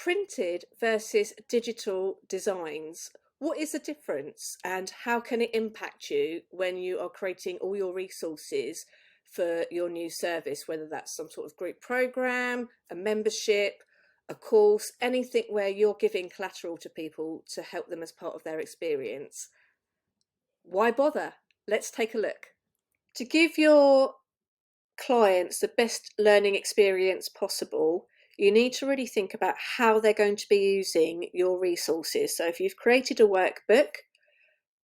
Printed versus digital designs. What is the difference and how can it impact you when you are creating all your resources for your new service, whether that's some sort of group program, a membership, a course, anything where you're giving collateral to people to help them as part of their experience? Why bother? Let's take a look. To give your clients the best learning experience possible, you need to really think about how they're going to be using your resources. So if you've created a workbook,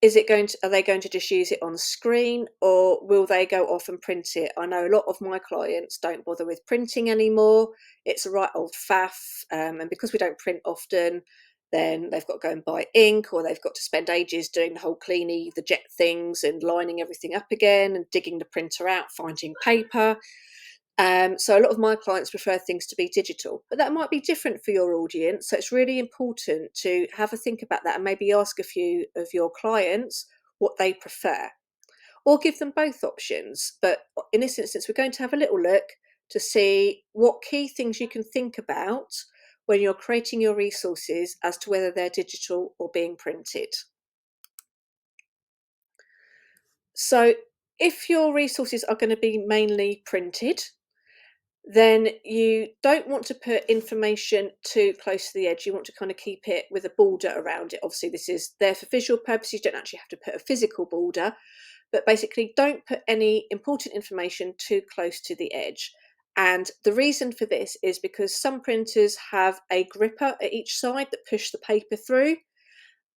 are they going to just use it on screen, or will they go off and print it? I know a lot of my clients don't bother with printing anymore. It's a right old faff, and because we don't print often, then they've got to go and buy ink, or they've got to spend ages doing the whole cleanie, the jet things, and lining everything up again, and digging the printer out, finding paper. So a lot of my clients prefer things to be digital, but that might be different for your audience. So it's really important to have a think about that and maybe ask a few of your clients what they prefer, or give them both options. But in this instance, we're going to have a little look to see what key things you can think about when you're creating your resources as to whether they're digital or being printed. So if your resources are going to be mainly printed, then you don't want to put information too close to the edge. You want to kind of keep it with a border around it. Obviously, this is there for visual purposes. You don't actually have to put a physical border, but basically don't put any important information too close to the edge. And the reason for this is because some printers have a gripper at each side that push the paper through,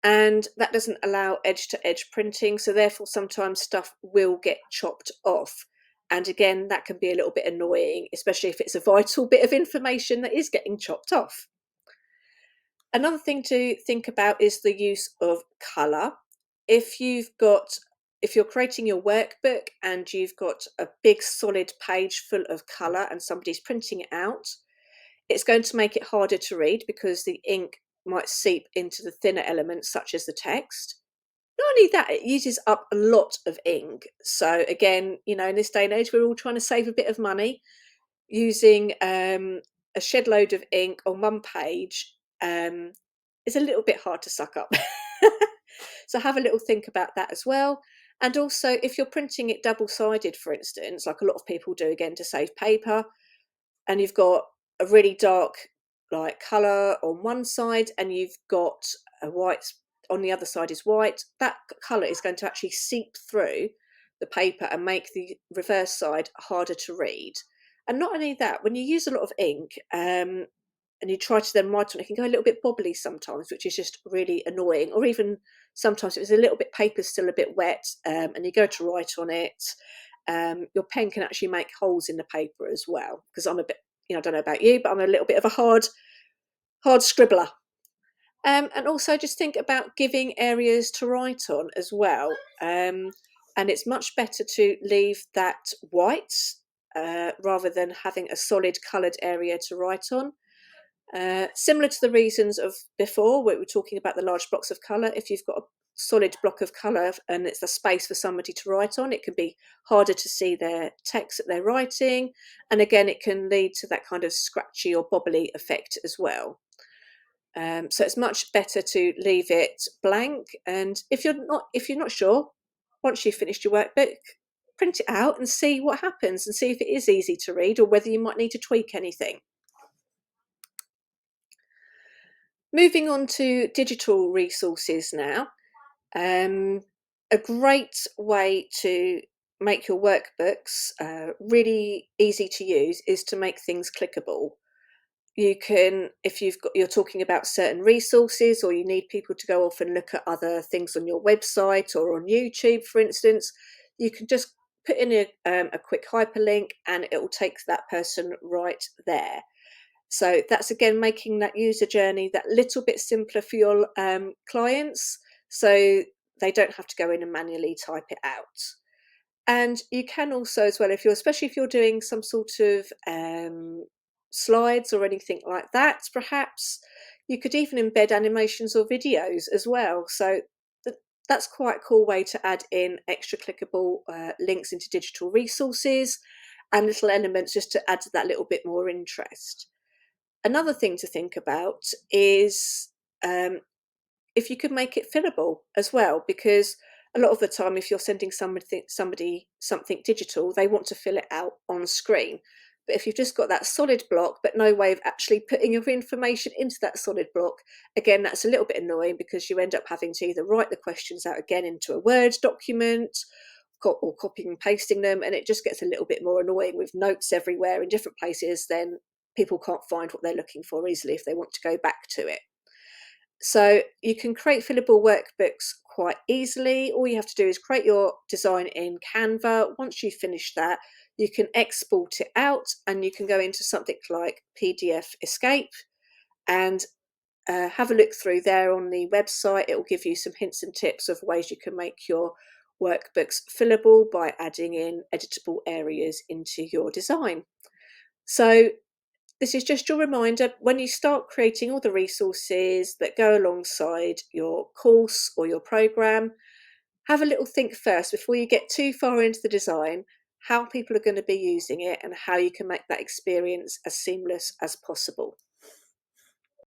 and that doesn't allow edge to edge printing, so therefore sometimes stuff will get chopped off. And again, that can be a little bit annoying, especially if it's a vital bit of information that is getting chopped off. Another thing to think about is the use of colour. If you're creating your workbook and you've got a big solid page full of colour and somebody's printing it out, it's going to make it harder to read because the ink might seep into the thinner elements such as the text. Not only that, it uses up a lot of ink. So again, in this day and age, we're all trying to save a bit of money. Using a shed load of ink on one page is a little bit hard to suck up. So have a little think about that as well. And also, if you're printing it double-sided, for instance, like a lot of people do, again, to save paper, and you've got a really dark like colour on one side and you've got a white on the other side is white, that colour is going to actually seep through the paper and make the reverse side harder to read. And not only that, when you use a lot of ink and you try to then write on it, it can go a little bit bobbly sometimes, which is just really annoying. Or even sometimes if it's a little bit, paper's still a bit wet, and you go to write on it, your pen can actually make holes in the paper as well. Because I'm a bit, I don't know about you, but I'm a little bit of a hard scribbler. And also just think about giving areas to write on as well. And it's much better to leave that white rather than having a solid coloured area to write on. Similar to the reasons of before, where we were talking about the large blocks of colour, if you've got a solid block of colour and it's the space for somebody to write on, it can be harder to see their text that they're writing. And again, it can lead to that kind of scratchy or bobbly effect as well. So it's much better to leave it blank. And if you're not sure, once you've finished your workbook, print it out and see what happens and see if it is easy to read or whether you might need to tweak anything. Moving on to digital resources now. A great way to make your workbooks really easy to use is to make things clickable. You can, if you're talking about certain resources or you need people to go off and look at other things on your website or on YouTube, for instance, you can just put in a quick hyperlink and it will take that person right there. So that's again making that user journey that little bit simpler for your clients, so they don't have to go in and manually type it out. And you can also, as well, especially if you're doing some sort of slides or anything like that, perhaps you could even embed animations or videos as well. So that's quite a cool way to add in extra clickable links into digital resources and little elements just to add to that little bit more interest. Another thing to think about is um, if you could make it fillable as well, because a lot of the time, if you're sending somebody something digital, they want to fill it out on screen. But if you've just got that solid block, but no way of actually putting your information into that solid block, again, that's a little bit annoying because you end up having to either write the questions out again into a Word document or copying and pasting them, and it just gets a little bit more annoying with notes everywhere in different places. Then people can't find what they're looking for easily if they want to go back to it. So you can create fillable workbooks quite easily. All you have to do is create your design in Canva. Once you've finished that, you can export it out and you can go into something like PDF Escape and have a look through there on the website. It will give you some hints and tips of ways you can make your workbooks fillable by adding in editable areas into your design. So this is just your reminder when you start creating all the resources that go alongside your course or your program, have a little think first before you get too far into the design, how people are going to be using it and how you can make that experience as seamless as possible.